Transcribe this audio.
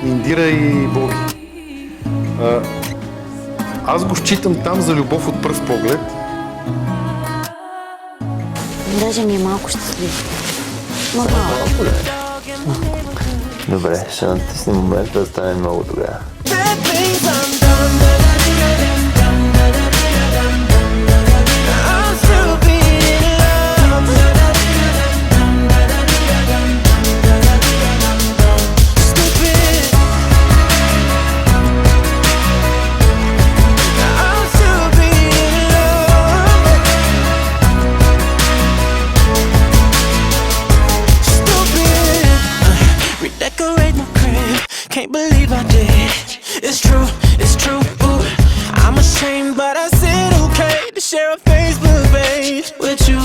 Индира и Боби. Аз го считам там за любов от пръв поглед. Даже ми е малко щастлив. Малко ли? Добре, ще натисни момента да стане много тогава. Redecorate my crib, can't believe I did. It's true, ooh. I'm ashamed, but I said okay to share a Facebook page with you.